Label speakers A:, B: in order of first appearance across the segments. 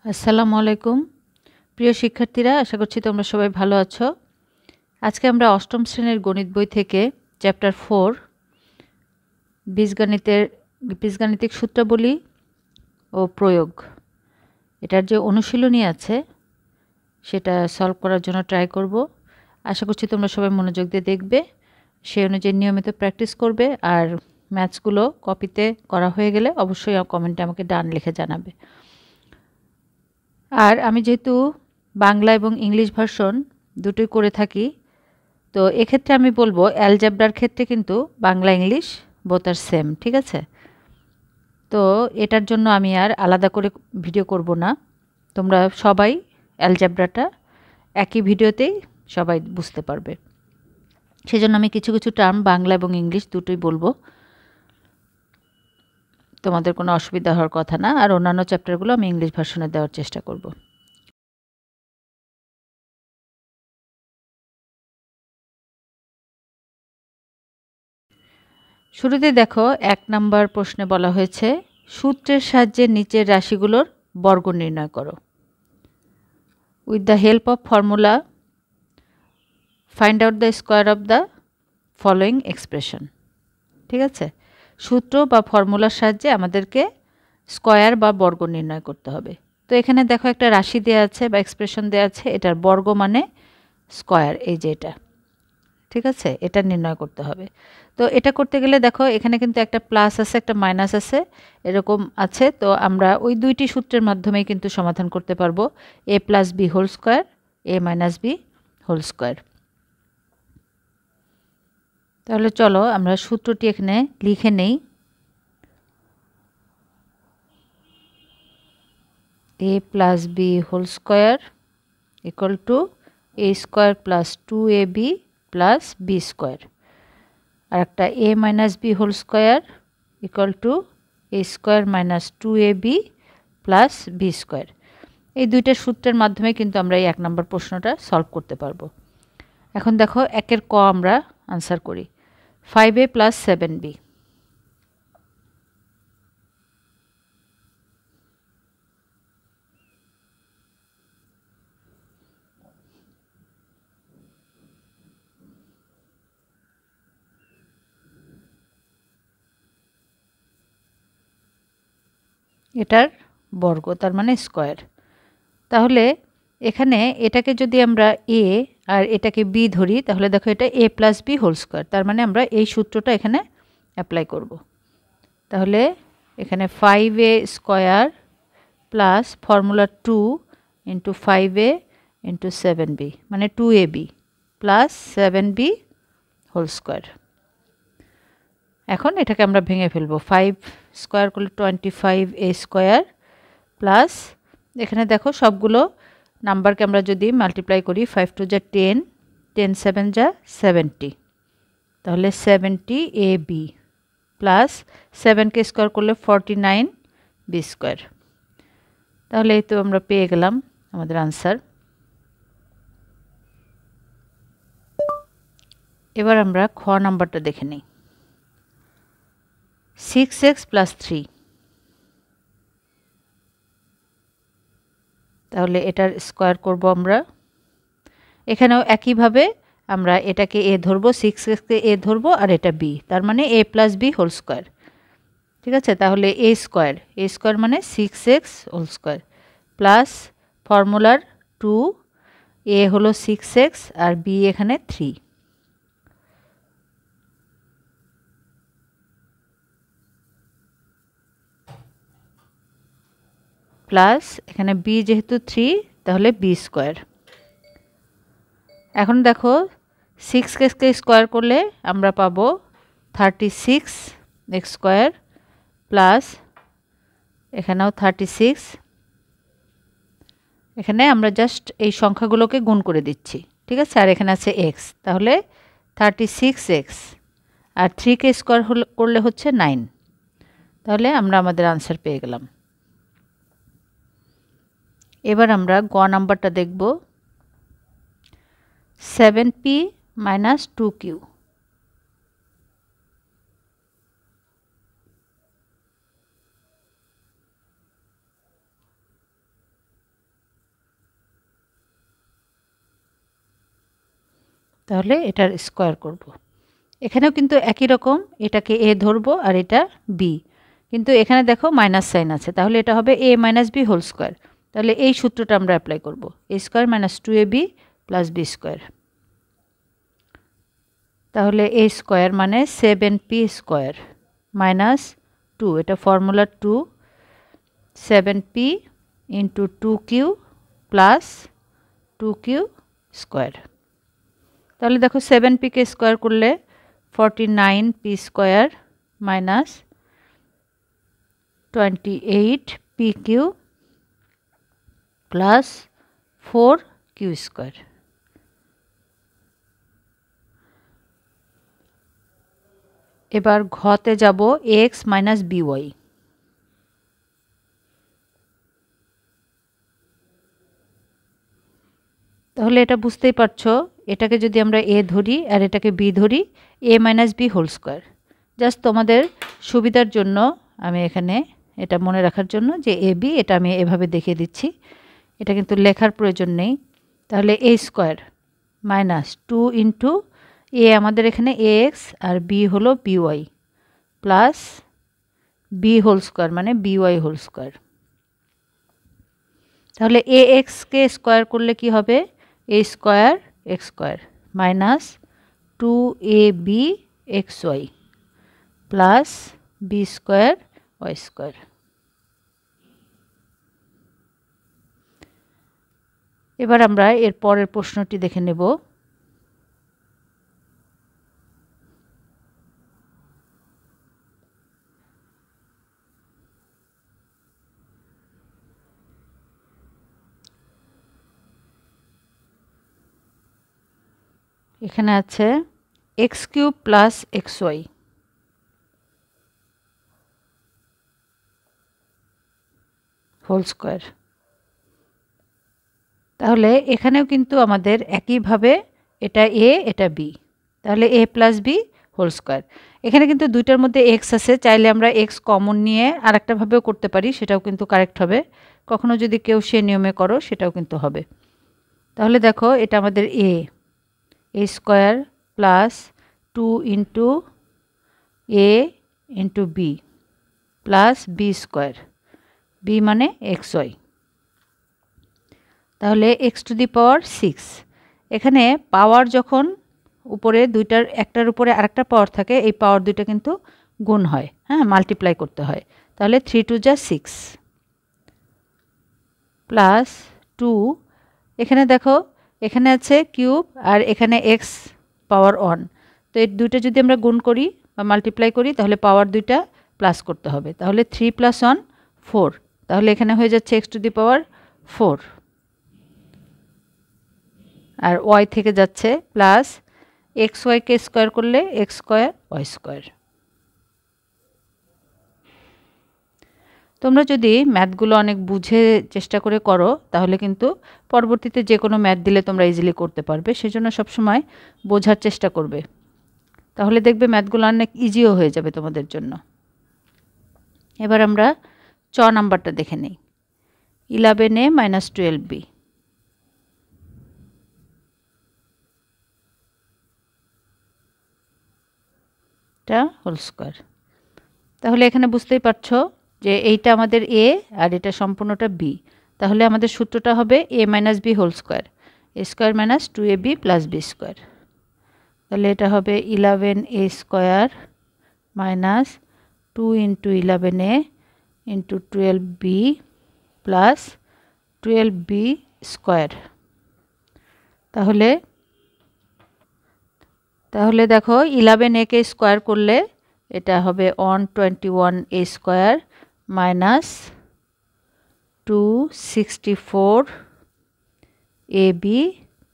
A: আসসালামু আলাইকুম প্রিয় শিক্ষার্থীরা, আশা করছি তোমরা সবাই ভালো আছো। আজকে আমরা অষ্টম শ্রেণীর গণিত বই থেকে চ্যাপ্টার 4 বীজগাণিতিক সূত্রাবলী ও প্রয়োগ, এটার যে অনুশীলনী আছে সেটা সলভ করার জন্য ট্রাই করব। আশা করছি তোমরা সবাই মনোযোগ দিয়ে দেখবে, সেই অনুযায়ী নিয়মিত প্র্যাকটিস করবে। আর ম্যাথসগুলো কপিতে করা হয়ে গেলে অবশ্যই কমেন্টে আমাকে ডান লিখে জানাবে। আর আমি যেহেতু বাংলা এবং ইংলিশ ভার্সন দুটোই করে থাকি, তো এক্ষেত্রে আমি বলবো অ্যালজেব্রার ক্ষেত্রে কিন্তু বাংলা ইংলিশ বোথ আর সেম, ঠিক আছে? তো এটার জন্য আমি আর আলাদা করে ভিডিও করব না, তোমরা সবাই অ্যালজেব্রাটা একই ভিডিওতেই সবাই বুঝতে পারবে। সেজন্য আমি কিছু কিছু টার্ম বাংলা এবং ইংলিশ দুটোই বলবো, তোমাদের কোনো অসুবিধা হওয়ার কথা না। আর অন্যান্য চ্যাপ্টারগুলো আমি ইংলিশ ভার্সনে দেওয়ার চেষ্টা করব। শুরুতে দেখো 1 নম্বর প্রশ্নে বলা হয়েছে সূত্রের সাহায্যে নিচের রাশিগুলোর বর্গ নির্ণয় করো। With the help of formula find out the square of the following expression. ঠিক আছে, সূত্র বা ফর্মুলার সাহায্যে আমাদেরকে স্কোয়ার বা বর্গ নির্ণয় করতে হবে। তো এখানে দেখো একটা রাশি দেওয়া আছে বা এক্সপ্রেশন দেওয়া আছে, এটার বর্গ মানে স্কোয়ার, এই যে এটা, ঠিক আছে, এটা নির্ণয় করতে হবে। তো এটা করতে গেলে দেখো এখানে কিন্তু একটা প্লাস আছে একটা মাইনাস আছে, এরকম আছে। তো আমরা ওই দুইটি সূত্রের মাধ্যমেই কিন্তু সমাধান করতে পারবো, a plus B whole square, a minus B whole square. তাহলে চলো আমরা সূত্রটি এখানে লিখে নেই। a plus B whole square equal to a square plus 2ab plus B square, আর একটা a minus B whole square equal to a square minus 2ab plus B square. এই দুইটা সূত্রের মাধ্যমে কিন্তু আমরা এই 1 নম্বর প্রশ্নটা সলভ করতে পারবো। এখন দেখো একের ক আমরা আনসার করি, 5a প্লাস 7b। এটার বর্গ, তার মানে স্কোয়ার। তাহলে এখানে এটাকে যদি আমরা a আর এটাকে b ধরি, তাহলে দেখো এটা a plus B whole square, তার মানে আমরা এই সূত্রটা এখানে অ্যাপ্লাই করব। তাহলে এখানে 5a square plus formula 2 into 5a into 7b মানে 2ab plus 7b whole square. এখন এটাকে আমরা ভেঙে ফেলবো, 5 স্কোয়ার করলে 25a স্কোয়ার প্লাস এখানে দেখো সবগুলো নাম্বারকে আমরা যদি মাল্টিপ্লাই করি, 5 টু যা 10, 10 7 যা 70, তাহলে 70ab প্লাস 7কে স্কোয়ার করলে 49b স্কোয়ার। তাহলে এই তো আমরা পেয়ে গেলাম আমাদের আনসার। এবার আমরা খ নাম্বারটা দেখে নিই, 6x প্লাস 3। তাহলে এটার স্কোয়ার করব আমরা। এখানেও একইভাবে আমরা এটাকে a ধরবো, 6xকে a ধরবো, আর এটা b, তার মানে a plus B whole square. ঠিক আছে, তাহলে a স্কোয়ার মানে 6x হোল স্কোয়ার প্লাস ফর্মুলার 2, a হলো 6x আর b এখানে 3, প্লাস এখানে b যেহেতু 3 তাহলে b স্কোয়ার। এখন দেখো 6xকে স্কোয়ার করলে আমরা পাবো 36x স্কোয়ার প্লাস এখানেও 36, এখানে আমরা জাস্ট এই সংখ্যাগুলোকে গুণ করে দিচ্ছি, ঠিক আছে, আর এখানে আছে x, তাহলে 36x আর 3কে স্কোয়ার করলে হচ্ছে 9। তাহলে আমরা আমাদের আনসার পেয়ে গেলাম। এবার আমরা গ নাম্বারটা দেখব, 7p মাইনাস 2q। তাহলে এটার স্কোয়ার করব। এখানেও কিন্তু একই রকম, এটাকে এ ধরবো আর এটা বি, কিন্তু এখানে দেখো মাইনাস সাইন আছে, তাহলে এটা হবে A minus B whole square. তাহলে এই সূত্রটা আমরা অ্যাপ্লাই করব, A square minus 2ab plus B square. তাহলে এ স্কোয়ার মানে 7p স্কোয়ার মাইনাস 2, এটা formula 2, 7p into 2q plus 2q square. তাহলে দেখো 7p কে স্কোয়ার করলে 49p square minus 28pq plus 4q square. এবার ঘতে যাব x মাইনাস by। তাহলে এটা বুঝতেই পারছো, এটাকে যদি আমরা a ধরি আর এটাকে b ধরি, a minus B whole square. Just তোমাদের সুবিধার জন্য আমি এখানে এটা মনে রাখার জন্য যে এ বি, এটা আমি এভাবে দেখিয়ে দিচ্ছি, এটা কিন্তু লেখার প্রয়োজন নেই। তাহলে a square minus 2 into a আমাদের এখানে ax আর b হলো by plus b whole square মানে by হোল স্কোয়ার। তাহলে ax কে স্কোয়ার করলে কি হবে, a square x square minus 2ab xy plus b square y square. এবার আমরা এর পরের প্রশ্নটি দেখে নেব। এখানে আছে x cube plus xy whole square. তাহলে এখানেও কিন্তু আমাদের একইভাবে এটা a এটা b, তাহলে a plus B whole square. এখানে কিন্তু দুইটার মধ্যে x আছে, চাইলে আমরা x কমন নিয়ে আরেকটাভাবেও করতে পারি, সেটাও কিন্তু কারেক্ট হবে। কখনো যদি কেউ সে নিয়মে করো সেটাও কিন্তু হবে। তাহলে দেখো এটা আমাদের a square plus 2 into a into b plus B square, b মানে xy। তাহলে x টু দি পাওয়ার 6, এখানে পাওয়ার যখন উপরে দুইটার একটার উপরে আরেকটা পাওয়ার থাকে, এই পাওয়ার দুইটা কিন্তু গুণ হয়, হ্যাঁ, মাল্টিপ্লাই করতে হয়। তাহলে 3 টু যা 6 প্লাস 2, এখানে দেখো এখানে আছে কিউব আর এখানে x পাওয়ার 1, তো এই দুইটা যদি আমরা গুণ করি বা মাল্টিপ্লাই করি তাহলে পাওয়ার দুইটা প্লাস করতে হবে। তাহলে 3 প্লাস 1 4, তাহলে এখানে হয়ে যাচ্ছে x টু দি পাওয়ার 4 আর y থেকে যাচ্ছে প্লাস xy কে স্কোয়ার করলে x স্কোয়ার y স্কোয়ার। তোমরা যদি ম্যাথগুলো অনেক বুঝে চেষ্টা করে করো তাহলে কিন্তু পরবর্তীতে যে কোনো ম্যাথ দিলে তোমরা ইজিলি করতে পারবে, সেজন্য সবসময় বোঝার চেষ্টা করবে, তাহলে দেখবে ম্যাথগুলো অনেক ইজিও হয়ে যাবে তোমাদের জন্য। এবার আমরা 6 নাম্বারটা দেখে নিই, 11a minus 12b। Whole square. তাহলে এখানে বুঝতেই পারছো যে এইটা আমাদের a আর এটা সম্পূর্ণটা b, তাহলে আমাদের সূত্রটা হবে a minus B whole square, a square minus 2ab plus B square. তাহলে এটা হবে 11a square minus 2 into 11a into 12b plus 12b square. তাহলে দেখো 11a কে স্কোয়ার করলে এটা হবে 121a square minus 264ab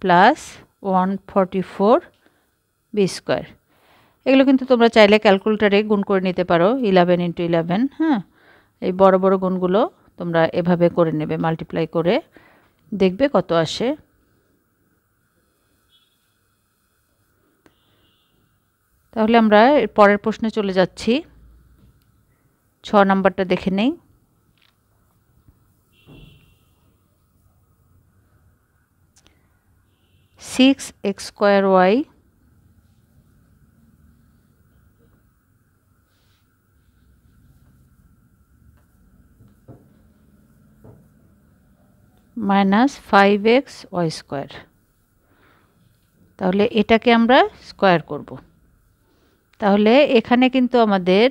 A: plus 144b square. এগুলো কিন্তু তোমরা চাইলে ক্যালকুলেটারে গুণ করে নিতে পারো, 11 ইন্টু 11, হ্যাঁ, এই বড় বড় গুণগুলো তোমরা এভাবে করে নেবে, মাল্টিপ্লাই করে দেখবে কত আসে। তাহলে আমরা পরের প্রশ্নে চলে যাচ্ছি, 6 নাম্বারটা দেখে নেই। 6x square y minus 5x y square. তাহলে এটাকে আমরা স্কোয়ার করব। তাহলে এখানে কিন্তু আমাদের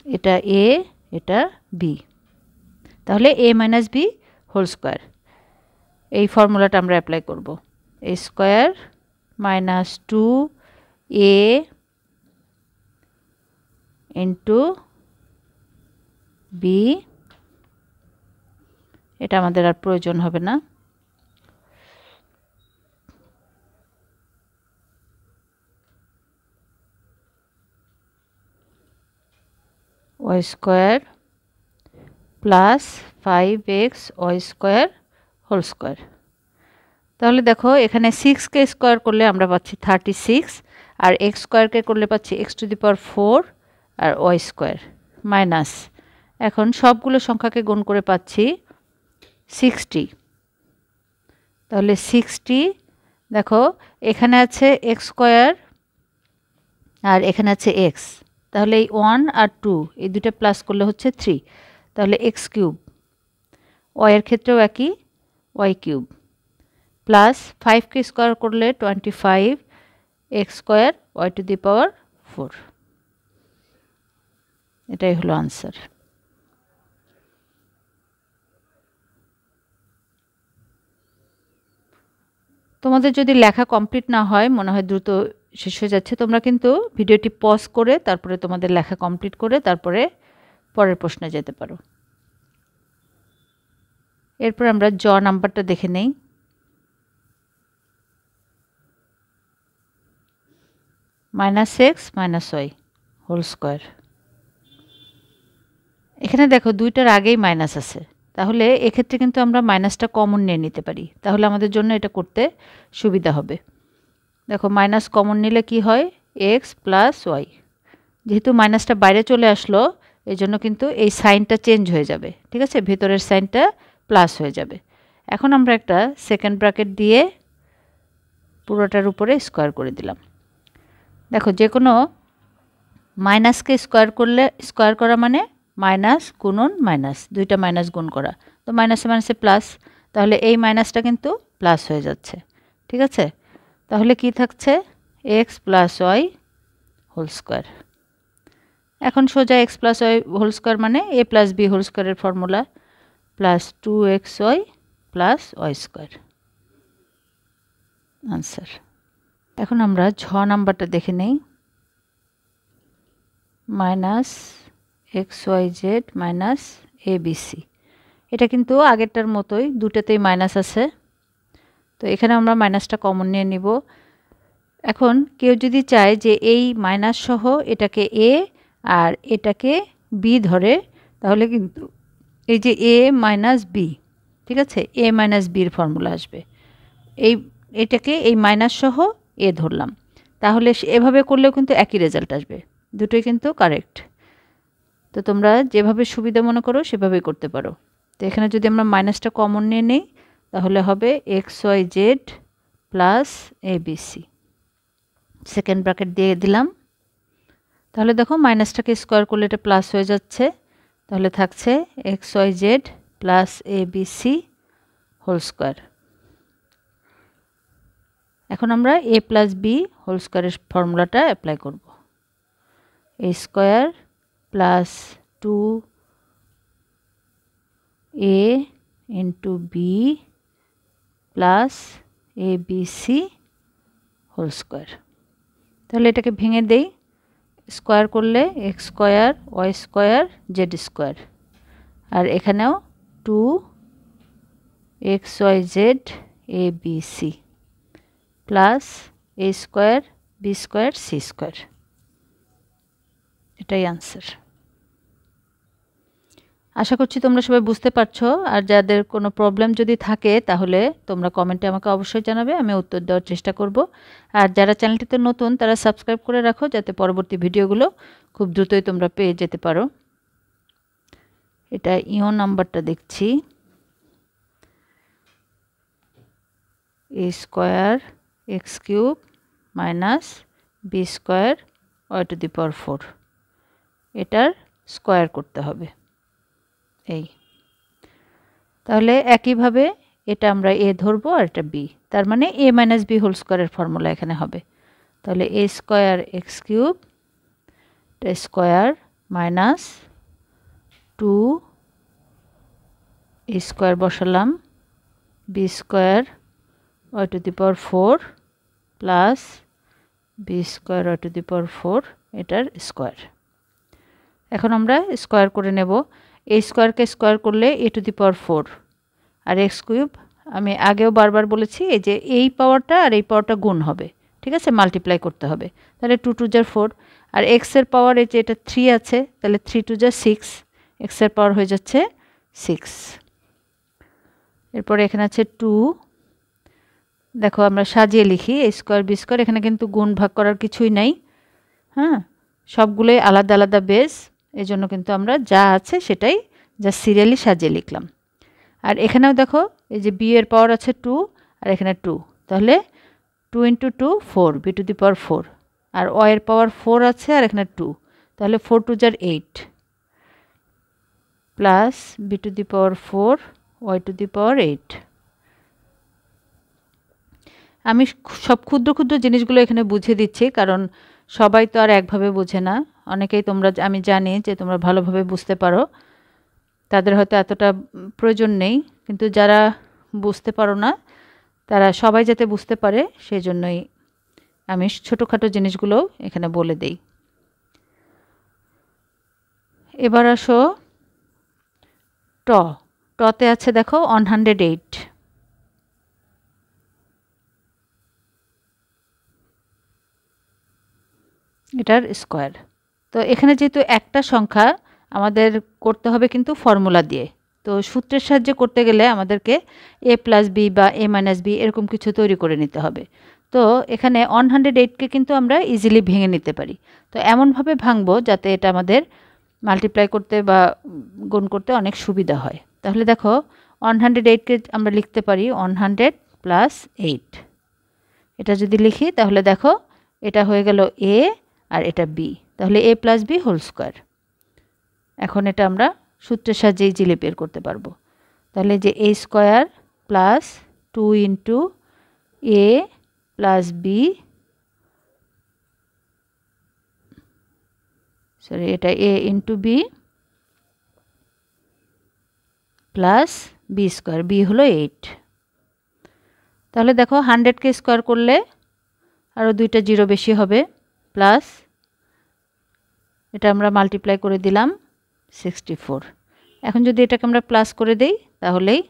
A: এটা a, এটা b, তাহলে a minus b whole square, এই ফর্মুলাটা আমরা অ্যাপ্লাই করব। a square minus 2a into b, এটা আমাদের আর প্রয়োজন হবে না। Y square plus 5x y square whole square. তাহলে দেখো এখানে 6কে স্কোয়ার করলে আমরা পাচ্ছি 36, আর এক্স স্কোয়ারকে করলে পাচ্ছি x টু দি পাওয়ার 4 আর ওয়াই স্কোয়ার মাইনাস, এখন সবগুলো সংখ্যাকে গুণ করে পাচ্ছি 60। তাহলে 60, দেখো এখানে আছে এক্স স্কোয়ার আর এখানে আছে এক্স, তাহলে এই 1 আর 2 এই দুটো প্লাস করলে হচ্ছে 3, তাহলে এক্স কিউব, ওয়াইয়ের ক্ষেত্রেও একই ওয়াই কিউব, প্লাস 5কে স্কোয়ার করলে 25 X square Y to the power 4, এটাই হলো আনসার। তোমাদের যদি লেখা কমপ্লিট না হয়, মনে হয় দ্রুত শেষ হয়ে যাচ্ছে, তোমরা কিন্তু ভিডিওটি পজ করে তারপরে তোমাদের লেখা কমপ্লিট করে তারপরে পরের প্রশ্নে যেতে পারো। এরপর আমরা জ নাম্বারটা দেখে নেই। Minus x minus y whole square. এখানে দেখো দুইটার আগেই মাইনাস আছে, তাহলে এক্ষেত্রে কিন্তু আমরা মাইনাসটা কমন নিয়ে নিতে পারি, তাহলে আমাদের জন্য এটা করতে সুবিধা হবে। দেখো মাইনাস কমন নিলে কি হয়, এক্স প্লাস ওয়াই, যেহেতু মাইনাসটা বাইরে চলে আসলো এই জন্য কিন্তু এই সাইনটা চেঞ্জ হয়ে যাবে, ঠিক আছে, ভেতরের সাইনটা প্লাস হয়ে যাবে। এখন আমরা একটা সেকেন্ড ব্র্যাকেট দিয়ে পুরোটার উপরে স্কোয়ার করে দিলাম। দেখো যে কোনো মাইনাসকে স্কোয়ার করলে, স্কোয়ার করা মানে মাইনাস গুণন মাইনাস, দুইটা মাইনাস গুণ করা, তো মাইনাসে মাইনাসে প্লাস, তাহলে এই মাইনাসটা কিন্তু প্লাস হয়ে যাচ্ছে, ঠিক আছে। তাহলে কি থাকছে, X plus Y whole square. এখন সোজা X plus Y whole square মানে এ প্লাস বি হোল স্কোয়ারের formula, plus 2xy plus Y square, answer. এখন আমরা ছ নাম্বারটা দেখে নেই। Minus X Y Z minus A B C, এটা কিন্তু আগেরটার মতোই, দুটোতেই মাইনাস আছে, তো এখানে আমরা মাইনাসটা কমন নিয়ে নিব। এখন কেউ যদি চায় যে এই মাইনাস সহ এটাকে এ আর এটাকে বি ধরে, তাহলে কিন্তু এই যে এ মাইনাস বি, ঠিক আছে, এ মাইনাস বির ফর্মুলা আসবে। এটাকে এই মাইনাস সহ এ ধরলাম, তাহলে এভাবে করলেও কিন্তু একই রেজাল্ট আসবে, দুটোই কিন্তু কারেক্ট। তো তোমরা যেভাবে সুবিধা মনে করো সেভাবেই করতে পারো। তো এখানে যদি আমরা মাইনাসটা কমন নিয়ে নিই তাহলে হবে x Y Z plus A B C, second bracket দিয়ে দিলাম। তাহলে দেখো মাইনাসটাকে স্কোয়ার করলে এটা প্লাস হয়ে যাচ্ছে, তাহলে থাকছে x Y Z plus A B C whole square. এখন আমরা এ প্লাস বি হোল স্কোয়ারের ফর্মুলাটা অ্যাপ্লাই করব। A square plus 2a into B plus A B C whole square. তাহলে এটাকে ভেঙে দেই, স্কোয়ার করলে X square Y square Z square, আর এখানেও 2xyz A B C plus A square B square C square, এটাই answer. আশা করছি তোমরা সবাই বুঝতে পারছো, আর যাদের কোনো প্রবলেম যদি থাকে তাহলে তোমরা কমেন্টে আমাকে অবশ্যই জানাবে, আমি উত্তর দেওয়ার চেষ্টা করব। আর যারা চ্যানেলটিতে নতুন তারা সাবস্ক্রাইব করে রাখো, যাতে পরবর্তী ভিডিওগুলো খুব দ্রুতই তোমরা পেয়ে যেতে পারো। এটা ইও নাম্বারটা দেখছি, A square X cube minus B square Y to the power 4, এটার স্কোয়ার করতে হবে, এই। তাহলে একইভাবে এটা আমরা a ধরবো আর এটা b, তার মানে a মাইনাস b হোল স্কোয়ারের ফর্মুলা এখানে হবে। তাহলে a square X cube square minus 2 a square বসালাম b square y to the power 4 plus b square y to the power 4 এটার স্কোয়ার। এখন আমরা স্কোয়ার করে নেব। a স্কোয়ারকে স্কোয়ার করলে a টু দি পাওয়ার 4 আর এক্স কিউব, আমি আগেও বারবার বলেছি এই যে এই পাওয়ারটা আর এই পাওয়ারটা গুণ হবে, ঠিক আছে, মাল্টিপ্লাই করতে হবে। তাহলে 2 টু যার 4 আর এক্সের পাওয়ার এই যে এটা 3 আছে, তাহলে 3 টু যার 6, এক্সের পাওয়ার হয়ে যাচ্ছে 6। এরপরে এখানে আছে 2, দেখো আমরা সাজিয়ে লিখি a স্কোয়ার b স্কোয়ার, এখানে কিন্তু গুণ ভাগ করার কিছুই নাই, হ্যাঁ, সবগুলোই আলাদা আলাদা বেস, এই জন্য কিন্তু আমরা যা আছে সেটাই যা সিরিয়ালি সাজিয়ে লিখলাম। আর এখানেও দেখো এই যে b এর পাওয়ার আছে 2 আর এখানে 2, তাহলে 2 into 2 4 b to the power 4 আর y এর পাওয়ার 4 আছে আর এখানে 2, তাহলে 4 টু যার 8 plus b to the power 4 y to the power 8। আমি সব ক্ষুদ্র ক্ষুদ্র জিনিসগুলো এখানে বুঝিয়ে দিচ্ছি, কারণ সবাই তো আর একভাবে বোঝে না। অনেকেই তোমরা, আমি জানি যে তোমরা ভালোভাবে বুঝতে পারো, তাদের হয়তো এতটা প্রয়োজন নেই, কিন্তু যারা বুঝতে পারো না তারা সবাই যাতে বুঝতে পারে সেই জন্যই আমি ছোটোখাটো জিনিসগুলো এখানে বলে দেই। এবার আসো টতে আছে দেখো 108, এটার স্কোয়ার। তো এখানে যেহেতু একটা সংখ্যা আমাদের করতে হবে কিন্তু ফর্মুলা দিয়ে, তো সূত্রের সাহায্যে করতে গেলে আমাদেরকে a প্লাস বি বা a মাইনাস বি এরকম কিছু তৈরি করে নিতে হবে। তো এখানে 108কে কিন্তু আমরা ইজিলি ভেঙে নিতে পারি। তো এমনভাবে ভাঙবো যাতে এটা আমাদের মাল্টিপ্লাই করতে বা গুণ করতে অনেক সুবিধা হয়। তাহলে দেখো 108কে আমরা লিখতে পারি 100 প্লাস 8, এটা যদি লিখি তাহলে দেখো এটা হয়ে গেল a আর এটা b, তাহলে a plus B whole square. এখন এটা আমরা সূত্রের সাহায্যে ইজিলি বের করতে পারবো। তাহলে যে a square plus 2 into a plus b, sorry এটা a into B plus B square, b হলো 8। তাহলে দেখো 100কে স্কোয়ার করলে আরও 2টা জিরো বেশি হবে, প্লাস এটা আমরা মাল্টিপ্লাই করে দিলাম 64। এখন যদি এটাকে আমরা প্লাস করে দেই তাহলেই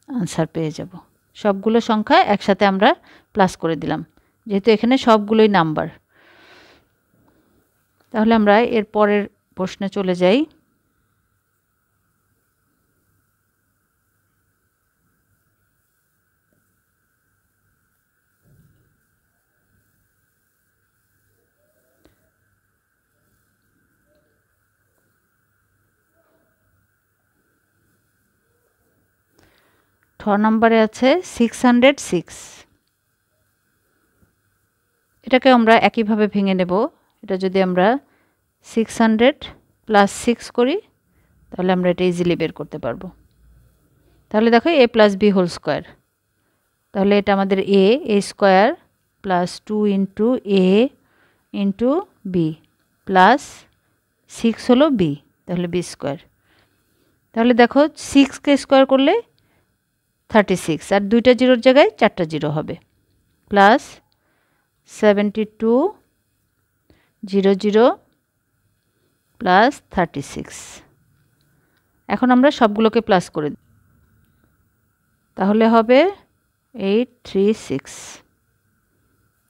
A: আনসার পেয়ে যাব। সবগুলো সংখ্যা একসাথে আমরা প্লাস করে দিলাম, যেহেতু এখানে সবগুলোই নাম্বার। তাহলে আমরা এর পরের প্রশ্নে চলে যাই। নম্বরে আছে 606, এটাকে আমরা একইভাবে ভেঙে নেব। এটা যদি আমরা 600 প্লাস 6 করি তাহলে আমরা এটা ইজিলি বের করতে পারবো। তাহলে দেখো a plus B whole square, তাহলে এটা আমাদের a square plus 2 into a into B plus 6 হলো b, তাহলে বি স্কোয়ার। তাহলে দেখো 6কে স্কোয়ার করলে 36 আর 2টা জিরোর জায়গায় 4টা জিরো হবে, প্লাস 72 0 0 প্লাস 36। এখন আমরা সবগুলোকে প্লাস করে দিই, তাহলে হবে 836,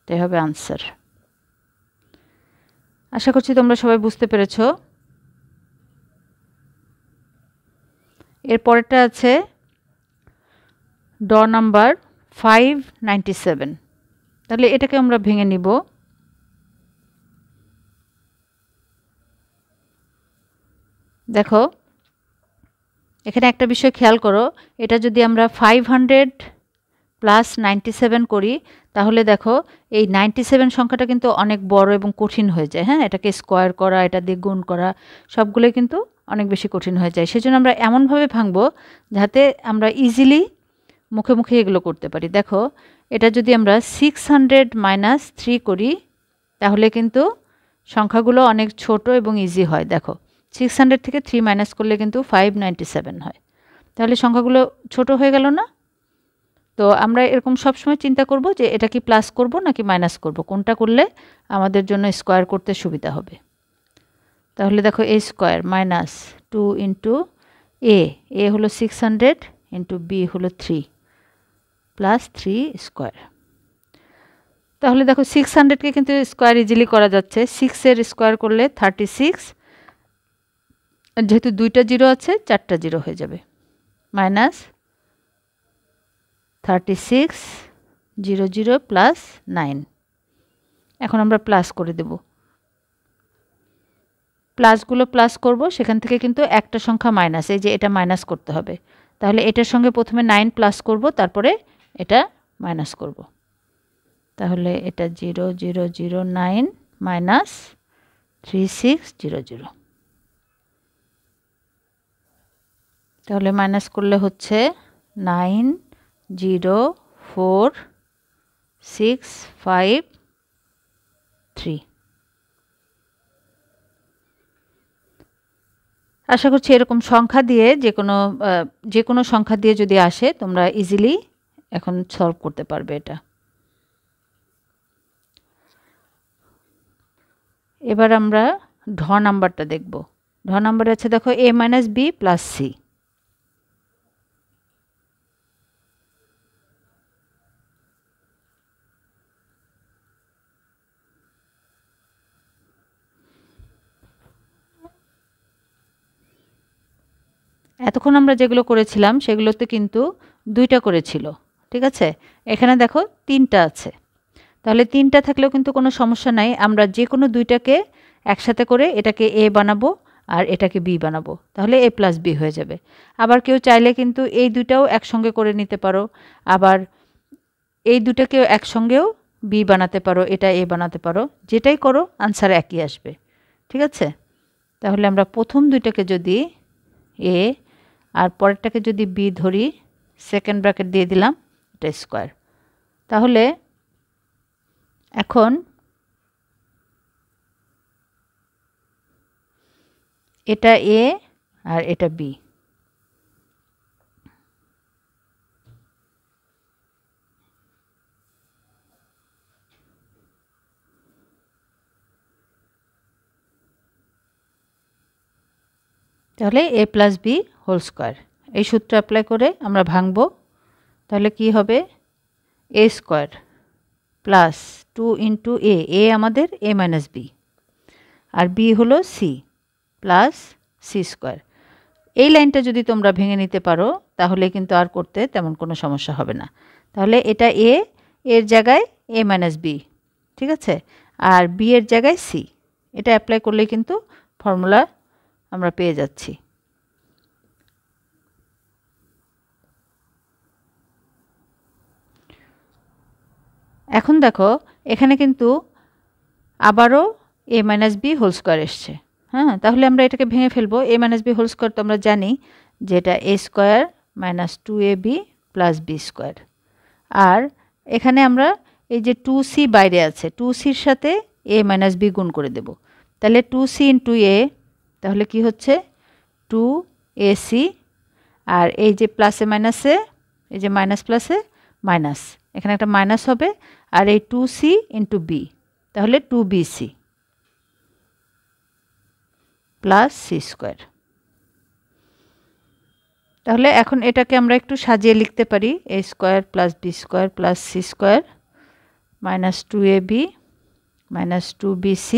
A: এটাই হবে আনসার। আশা করছি তোমরা সবাই বুঝতে পেরেছো। এর পরেরটা আছে নাম্বার 597, তাহলে এটাকে আমরা ভেঙে নিব। দেখো এখানে একটা বিষয় খেয়াল করো, এটা যদি আমরা 500 প্লাস 97 করি, তাহলে দেখো এই 97 সংখ্যাটা কিন্তু অনেক বড় এবং কঠিন হয়ে যায়। হ্যাঁ, এটাকে স্কোয়ার করা, এটা দিয়ে গুণ করা সবগুলোই কিন্তু অনেক বেশি কঠিন হয়ে যায়। সেজন্য আমরা এমনভাবে ভাঙবো যাতে আমরা ইজিলি মুখে মুখে এগুলো করতে পারি। দেখো এটা যদি আমরা 600 মাইনাস 3 করি, তাহলে কিন্তু সংখ্যাগুলো অনেক ছোট এবং ইজি হয়। দেখো 600 থেকে 3 মাইনাস করলে কিন্তু 597 হয়। তাহলে সংখ্যাগুলো ছোট হয়ে গেল না? তো আমরা এরকম সবসময় চিন্তা করব যে এটা কি প্লাস করব নাকি মাইনাস করব, কোনটা করলে আমাদের জন্য স্কোয়ার করতে সুবিধা হবে। তাহলে দেখো a স্কোয়ার মাইনাস 2 ইন্টু এ হলো 600 ইন্টু বি হলো 3 প্লাস 3 স্কোয়ার। তাহলে দেখো 600কে কিন্তু স্কোয়ার ইজিলি করা যাচ্ছে। 6 এর স্কোয়ার করলে 36, যেহেতু 2টা জিরো আছে 4টা জিরো হয়ে যাবে, মাইনাস 36 0 0 প্লাস 9। এখন আমরা প্লাস করে দেব, প্লাসগুলো প্লাস করব, সেখান থেকে কিন্তু একটা সংখ্যা মাইনাস, এই যে এটা মাইনাস করতে হবে। তাহলে এটার সঙ্গে প্রথমে 9 প্লাস করব, তারপরে এটা মাইনাস করব। তাহলে এটা 0 0 0 9 মাইনাস 36 0 0। তাহলে মাইনাস করলে হচ্ছে 9 0 4 6 5 3। আশা করছি এরকম সংখ্যা দিয়ে যে কোনো সংখ্যা দিয়ে যদি আসে তোমরা ইজিলি এখন সলভ করতে পারবে এটা। এবার আমরা ঢ নাম্বারটা দেখব। ঢ নাম্বারে আছে দেখো a minus b plus c. এতক্ষণ আমরা যেগুলো করেছিলাম সেগুলোতে কিন্তু 2টা করেছিল, ঠিক আছে। এখানে দেখো 3টা আছে, তাহলে 3টা থাকলেও কিন্তু কোনো সমস্যা নাই। আমরা যে কোনো 2টাকে একসাথে করে এটাকে এ বানাবো আর এটাকে বি বানাবো, তাহলে এ প্লাস বি হয়ে যাবে। আবার কেউ চাইলে কিন্তু এই দুটাও একসঙ্গে করে নিতে পারো, আবার এই দুটাকেও একসঙ্গেও বি বানাতে পারো, এটা এ বানাতে পারো, যেটাই করো আনসার একই আসবে, ঠিক আছে। তাহলে আমরা প্রথম দুইটাকে যদি এ আর পরেরটাকে যদি বি ধরি, সেকেন্ড ব্র্যাকেট দিয়ে দিলাম, এটা স্কোয়ার। তাহলে এখন এটা এ আর এটা বি। তাহলে এ প্লাস বি হোল স্কোয়ার, এই সূত্র অ্যাপ্লাই করে আমরা ভাঙবো। তাহলে কি হবে, এ স্কোয়ার প্লাস 2 ইন্টু এ আমাদের এ মাইনাস বি, আর বি হলো সি প্লাস সি স্কোয়ার। এই লাইনটা যদি তোমরা ভেঙে নিতে পারো তাহলে কিন্তু আর করতে তেমন কোনো সমস্যা হবে না। তাহলে এটা এর জায়গায় এ মাইনাস বি, ঠিক আছে, আর বি এর জায়গায় সি। এটা অ্যাপ্লাই করলে কিন্তু ফর্মুলা আমরা পেয়ে যাচ্ছি। এখন দেখো এখানে কিন্তু আবারও A minus B whole square এসছে। হ্যাঁ, তাহলে আমরা এটাকে ভেঙে ফেলবো। A minus B whole square তো আমরা জানি যে এটা A square minus 2ab plus B square. আর এখানে আমরা এই যে 2c বাইরে আছে, 2cর সাথে এ মাইনাস বি গুণ করে দেব। তাহলে 2c ইন্টু এ, তাহলে কি হচ্ছে 2ac, আর এই যে প্লাসে মাইনাসে, এই যে মাইনাস প্লাসে মাইনাস, এখানে একটা মাইনাস হবে, আর এই 2c ইন্টু বি, তাহলে 2bc প্লাস সি স্কোয়ার। তাহলে এখন এটাকে আমরা একটু সাজিয়ে লিখতে পারি, A square plus B square plus C square minus 2ab minus 2bc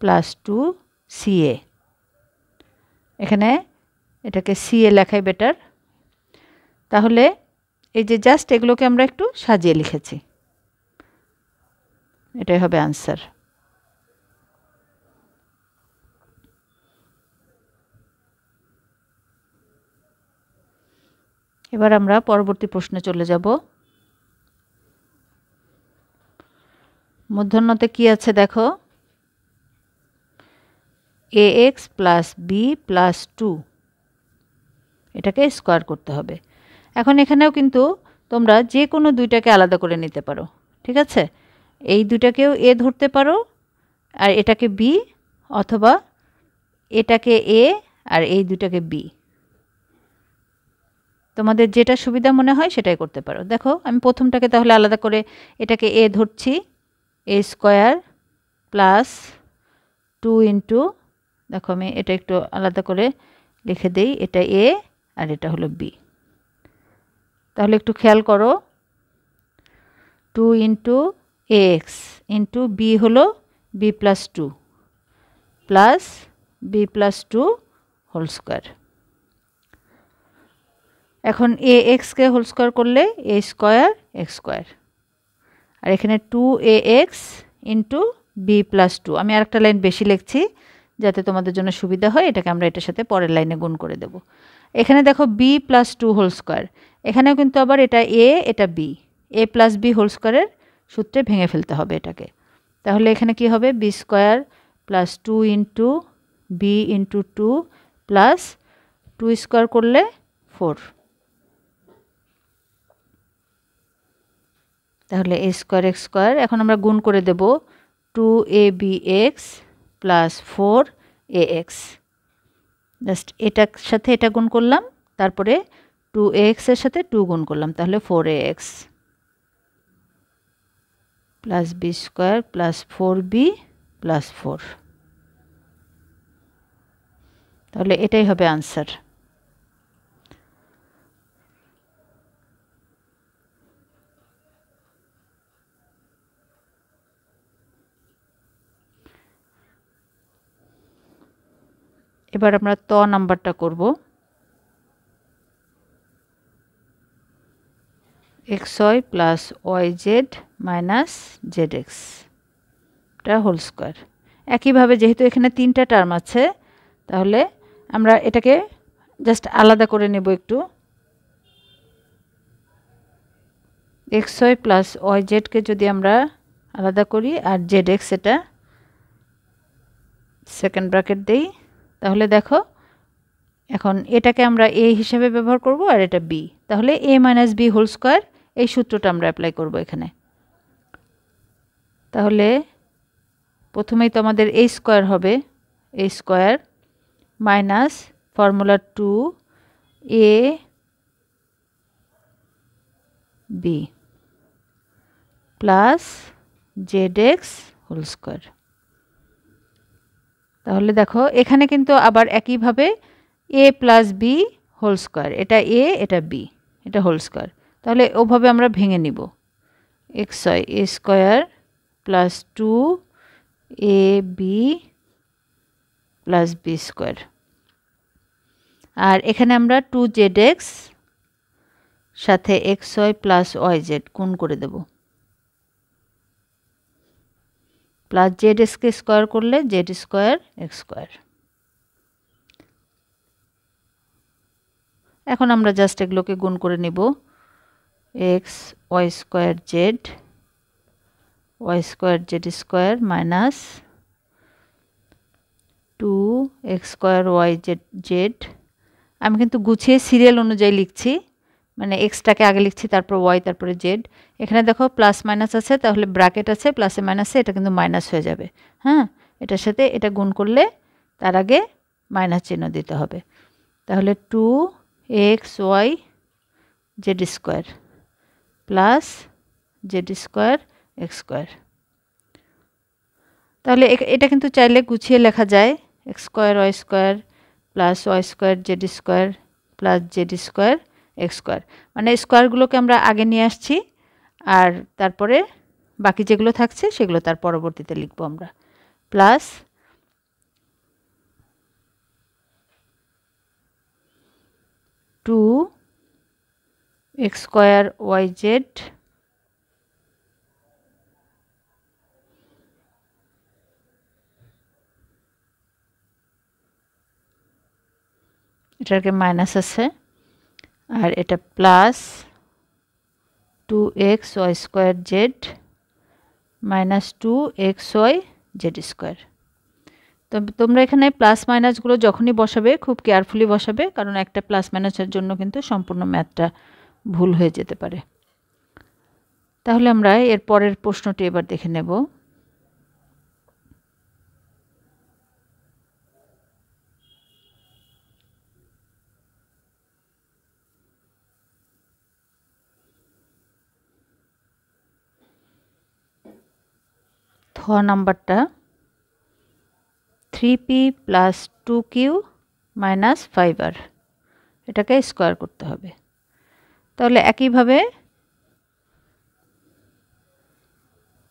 A: plus 2ca। এখানে এটাকে সিএ লেখাই বেটার। তাহলে এই যে জাস্ট এগুলোকে আমরা একটু সাজিয়ে লিখেছি, এটাই হবে আনসার। এবার আমরা পরবর্তী প্রশ্নে চলে যাব। মূর্ধন্যতে কি আছে দেখো, ax প্লাস বি প্লাস 2, এটাকে স্কোয়ার করতে হবে। এখন এখানেও কিন্তু তোমরা যে কোনো দুইটাকে আলাদা করে নিতে পারো, ঠিক আছে? এই দুইটাকেও এ ধরতে পারো আর এটাকে বি, অথবা এটাকে এ আর এই দুটাকে বি, তোমাদের যেটা সুবিধা মনে হয় সেটাই করতে পারো। দেখো আমি প্রথমটাকে তাহলে আলাদা করে এটাকে এ ধরছি, এ স্কোয়ার প্লাস 2 ইন্টু, দেখো আমি এটা একটু আলাদা করে লিখে দেই, এটা এ আর এটা হলো বি। তাহলে একটু খেয়াল করো, 2 ইন্টু এক্স ইন্টু বি হলো b plus 2 plus b plus 2 whole square. এখন এ এক্সকে হোল স্কোয়ার করলে এ স্কোয়ার এক্স স্কোয়ার, আর এখানে 2ax ইন্টু বি প্লাস 2, আমি আরেকটা লাইন বেশি লিখছি যাতে তোমাদের জন্য সুবিধা হয়, এটাকে আমরা এটার সাথে পরের লাইনে গুণ করে দেব। এখানে দেখো বি প্লাস 2 হোল স্কোয়ার, এখানেও কিন্তু আবার এটা এ এটা বি, এ প্লাস বি হোল স্কোয়ারের সূত্রে ভেঙে ফেলতে হবে এটাকে। তাহলে এখানে কি হবে, b square plus 2 into b into 2 plus 2 square করলে 4, তাহলে এ স্কোয়ার এক্স স্কোয়ার। এখন আমরা গুণ করে দেব 2abx প্লাস 4ax, জাস্ট এটার সাথে এটা গুণ করলাম, তারপরে 2ax এর সাথে 2 গুণ করলাম, তাহলে 4ax plus B square plus 4b plus 4, তাহলে এটাই হবে আনসার। এবার আমরা ত নাম্বারটা করব। xy প্লাস yz মাইনাস zx এটা হোল স্কোয়ার। একইভাবে যেহেতু এখানে 3টা টার্ম আছে, তাহলে আমরা এটাকে জাস্ট আলাদা করে নেব একটু। xy প্লাস yzকে যদি আমরা আলাদা করি আর zx এটা সেকেন্ড ব্র্যাকেট দেই, তাহলে দেখো এখন এটাকে আমরা a হিসেবে ব্যবহার করব আর এটা b, তাহলে a minus B whole square, এই সূত্রটা আমরা অ্যাপ্লাই করব এখানে। তাহলে প্রথমেই তো আমাদের a স্কোয়ার হবে, a square minus formula 2ab plus zx whole square. তাহলে দেখো এখানে কিন্তু আবার একইভাবে a plus B whole square, এটা a এটা b এটা হোল স্কোয়ার, তাহলে ওভাবে আমরা ভেঙে নিব। xy a square plus 2ab plus B square, আর এখানে আমরা 2zx সাথে xy প্লাস yz গুণ করে দেব, প্লাস zxকে স্কোয়ার করলে z স্কোয়ার এক্স স্কোয়ার। এখন আমরা জাস্ট এগুলোকে গুণ করে নিব, x y square z square minus 2x square z, আমি কিন্তু গুছিয়ে সিরিয়াল অনুযায়ী লিখছি, মানে এক্সটাকে আগে লিখছি তারপর ওয়াই তারপরে জেড। এখানে দেখো প্লাস মাইনাস আছে, তাহলে ব্র্যাকেট আছে প্লাসে মাইনাসে এটা কিন্তু মাইনাস হয়ে যাবে। হ্যাঁ, এটার সাথে এটা গুণ করলে তার আগে মাইনাস চিহ্ন দিতে হবে, তাহলে 2xy z square plus z square x square. তাহলে এটা কিন্তু চাইলে গুছিয়ে লেখা যায়, x square Y square plus Y square Z square plus z square x square, মানে স্কোয়ারগুলোকে আমরা আগে নিয়ে আসছি আর তারপরে বাকি যেগুলো থাকছে সেগুলো তার পরবর্তীতে লিখব আমরা, plus 2x square y z এটাকে মাইনাস আছে আর এটা plus 2x y square z minus 2xy z square. তো তোমরা এখানে প্লাস মাইনাসগুলো যখনই বসাবে খুব কেয়ারফুলি বসাবে, কারণ একটা প্লাস মাইনাসের জন্য কিন্তু সম্পূর্ণ ম্যাথটা ভুল হয়ে যেতে পারে। তাহলে আমরা এর পরের প্রশ্নটি এবার দেখে নেব। খ নাম্বারটা 3p plus 2q minus 5r, এটাকে স্কোয়ার করতে হবে। তাহলে একইভাবে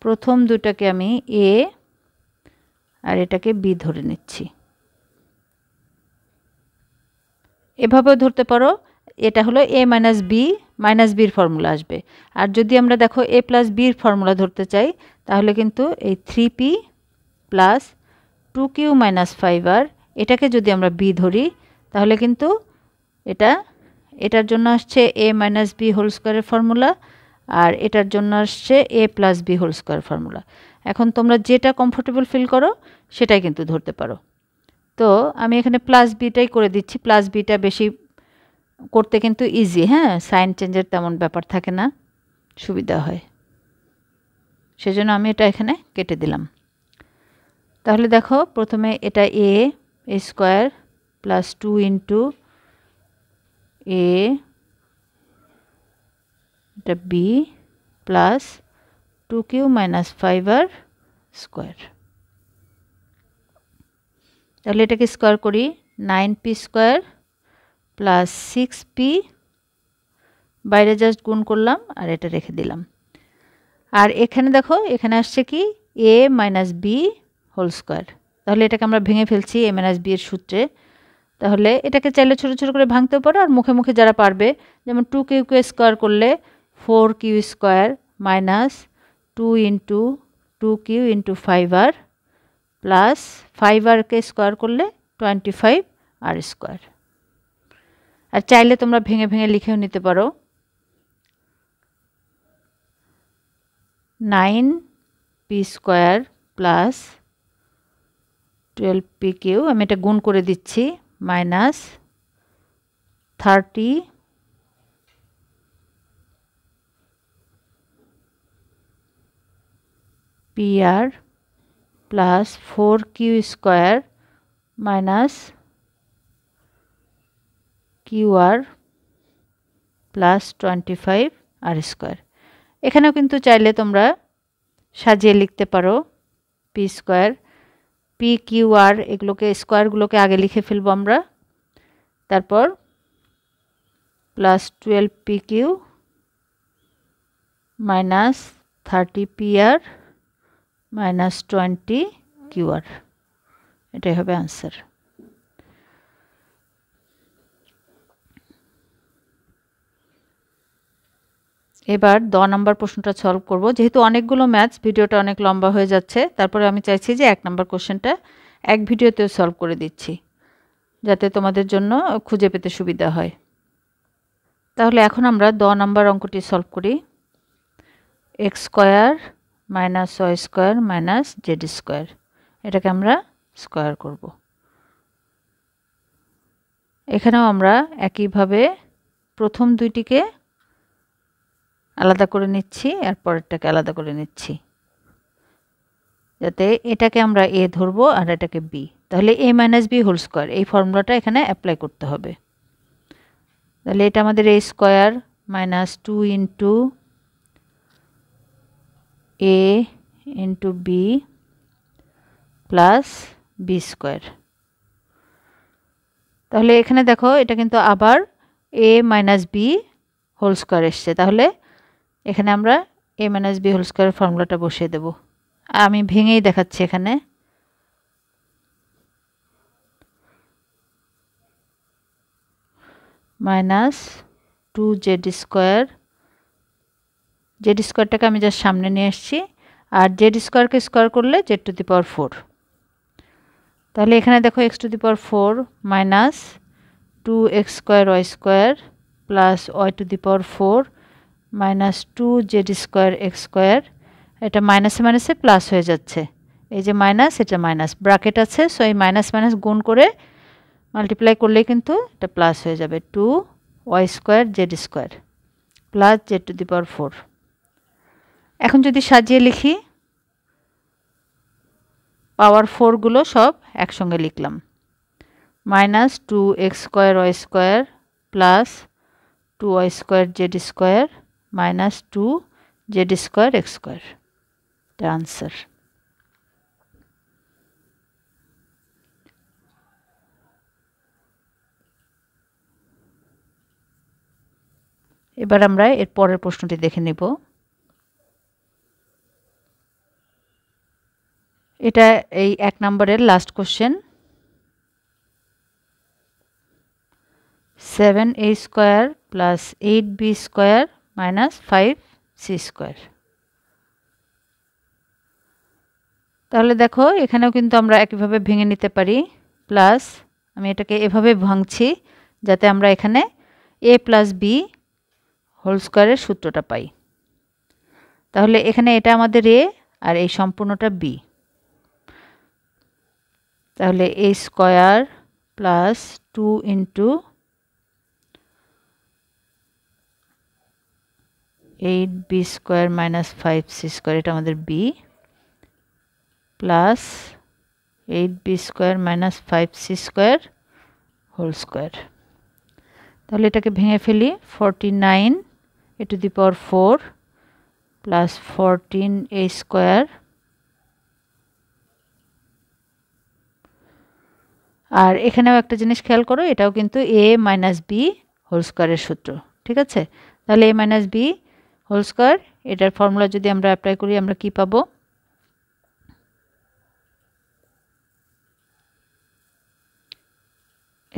A: প্রথম দুটাকে আমি a আর এটাকে b ধরে নিচ্ছি। এভাবেও ধরতে পারো, এটা হলো a মাইনাস বি, মাইনাস বির ফর্মুলা আসবে। আর যদি আমরা দেখো a প্লাস বির ফর্মুলা ধরতে চাই, তাহলে কিন্তু এই 3p plus 2q minus 5r, এটাকে যদি আমরা b ধরি, তাহলে কিন্তু এটার জন্য আসছে a মাইনাস বি হোল স্কোয়ারের ফর্মুলা, আর এটার জন্য আসছে a plus B whole square formula. এখন তোমরা যেটা কমফোর্টেবল ফিল করো সেটাই কিন্তু ধরতে পারো। তো আমি এখানে প্লাস বিটাই করে দিচ্ছি, প্লাস বিটা বেশি করতে কিন্তু ইজি, হ্যাঁ, সাইন চেঞ্জের তেমন ব্যাপার থাকে না, সুবিধা হয়, সেজন্য আমি এটা এখানে কেটে দিলাম। তাহলে দেখো প্রথমে এটা a square plus 2 into a, এটা b plus 2q minus 5r square. তাহলে এটাকে স্কোয়ার করি, 9p স্কোয়ার প্লাস 6p, বাইরে জাস্ট গুণ করলাম আর এটা রেখে দিলাম। আর এখানে দেখো এখানে আসছে কি a minus B whole square. তাহলে এটাকে আমরা ভেঙে ফেলছি a মাইনাস বি এর সূত্রে। তাহলে এটাকে চাইলে ছোটো ছোটো করে ভাঙতেও পারো, আর মুখে মুখে যারা পারবে, যেমন 2q স্কোয়ার করলে 4q square minus 2 into 2q into 5r plus 5rকে স্কোয়ার করলে 25r স্কোয়ার। আর চাইলে তোমরা ভেঙে ভেঙে লিখেও নিতে পারো, 9p স্কোয়ার প্লাস 12pq, আমি এটা গুণ করে দিচ্ছি, minus 30pr plus 4q square minus qr plus 25r square. এখানেও কিন্তু চাইলে তোমরা সাজিয়ে লিখতে পারো, p স্কোয়ার, p qr এগুলোকে স্কোয়ারগুলোকে আগে লিখে ফেলবো আমরা, তারপর plus 12pq minus 30pr minus 20qr, এটাই হবে আনসার। এবার 10 নম্বর প্রশ্নটা সলভ করব। যেহেতু অনেকগুলো ম্যাথস, ভিডিওটা অনেক লম্বা হয়ে যাচ্ছে, তারপরে আমি চাইছি যে 1 নম্বর কোশ্চেনটা এক ভিডিওতেও সলভ করে দিচ্ছি, যাতে তোমাদের জন্য খুঁজে পেতে সুবিধা হয়। তাহলে এখন আমরা 10 নম্বর অঙ্কটি সলভ করি। x square minus y square minus z square, এটাকে আমরা স্কোয়ার করব। এখানেও আমরা একইভাবে প্রথম দুইটিকে আলাদা করে নিচ্ছি আর পরেরটাকে আলাদা করে নিচ্ছি, যাতে এটাকে আমরা a ধরবো আর এটাকে b। তাহলে a minus B whole square, এই ফর্মুলাটা এখানে অ্যাপ্লাই করতে হবে। তাহলে এটা আমাদের a square minus 2 into a into b plus b square. তাহলে এখানে দেখো এটা কিন্তু আবার a minus B whole square এসছে, তাহলে এখানে আমরা a মাইনাস বি হোল স্কোয়ারের ফর্মুলাটা বসিয়ে দেব। আমি ভেঙেই দেখাচ্ছি, এখানে মাইনাস 2z স্কোয়ার, জেড স্কোয়ারটাকে আমি জাস্ট সামনে নিয়ে আসছি, আর জেড স্কোয়ারকে স্কোয়ার করলে z টু দি পাওয়ার 4। তাহলে এখানে দেখো x to the power 4 minus 2x square Y square plus y to the power 4 minus 2z square x square, এটা মাইনাসে মাইনাসে প্লাস হয়ে যাচ্ছে, এই যে মাইনাস, এটা মাইনাস, ব্র্যাকেট আছে, সো এই মাইনাস মাইনাস গুণ করে মাল্টিপ্লাই করলে কিন্তু এটা প্লাস হয়ে যাবে 2y square Z square plus Z to the power 4। এখন যদি সাজিয়ে লিখি, পাওয়ার 4গুলো সব একসঙ্গে লিখলাম, minus 2x square y square plus 2y square Z square minus 2z square x square, এটা আনসার। এবার আমরা এর পরের প্রশ্নটি দেখে নেব। এটা এই 1 নম্বরের last question. 7a square plus 8b square minus 5c square. তাহলে দেখো এখানেও কিন্তু আমরা একইভাবে ভেঙে নিতে পারি, প্লাস আমি এটাকে এভাবে ভাঙছি যাতে আমরা এখানে a প্লাস b হোল স্কোয়ারের সূত্রটা পাই। তাহলে এখানে এটা আমাদের a আর এই সম্পূর্ণটা b, তাহলে a square plus 2 into 8b square minus 5c square, এটা আমাদের b, plus 8b square minus 5c square whole square. তাহলে এটাকে ভেঙে ফেলি, 49 a to the power 4 plus 14a square, আর এখানেও একটা জিনিস খেয়াল করো, এটাও কিন্তু a মাইনাস b হোল স্কোয়ারের সূত্র, ঠিক আছে। তাহলে a minus b whole square, এটার ফর্মুলা যদি আমরা অ্যাপ্লাই করি আমরা কি পাবো,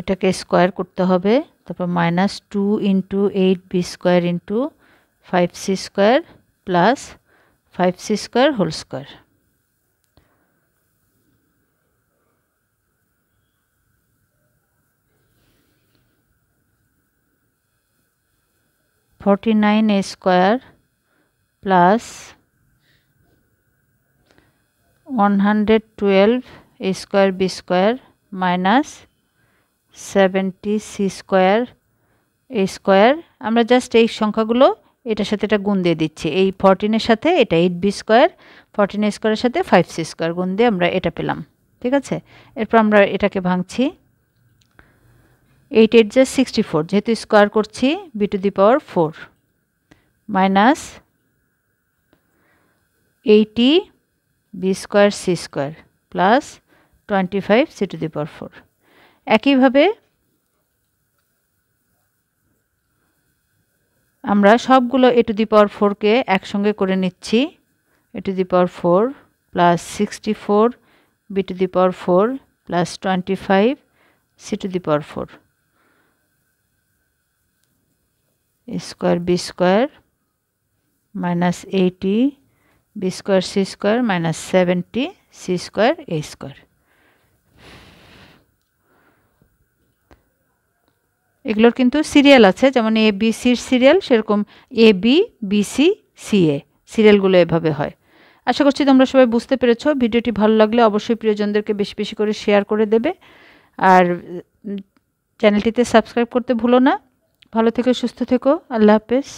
A: এটাকে স্কোয়ার করতে হবে, তারপর minus 2 into 8b square into 5c square plus 5c square whole square. a square plus 112 a square b square minus 70c square a square. আমরা জাস্ট এই সংখ্যাগুলো এটার সাথে এটা গুণ দিয়ে দিচ্ছি, এই 14 এর সাথে এটা 8b স্কোয়ার, 14 স্কোয়ারের সাথে 5c স্কোয়ার গুণ দিয়ে আমরা এটা পেলাম, ঠিক আছে। এরপর আমরা এটাকে ভাঙছি, 8 8 যা 64, যেহেতু স্কোয়ার করছি b to the power 4 minus 80 b square c square plus 25 c to the power 4। একইভাবে আমরা সবগুলো a টু দি পাওয়ার 4কে একসঙ্গে করে নিচ্ছি, a to the power 4 plus 64 b to the power 4 plus 25 c to the power 4 square b square minus 80 b square c square minus 70 c square a square. এগুলোর কিন্তু serial আছে, যেমন A B sir serial, সেরকম A B B C C এ সিরিয়ালগুলো এভাবে হয়। আশা করছি তোমরা সবাই বুঝতে পেরেছো। ভিডিওটি ভালো লাগলে অবশ্যই প্রিয়জনদেরকে বেশি বেশি করে শেয়ার করে দেবে, আর চ্যানেলটিতে সাবস্ক্রাইব করতে ভুলো না। ভালো থেকো, সুস্থ থেকো, আল্লাহ হাফেজ।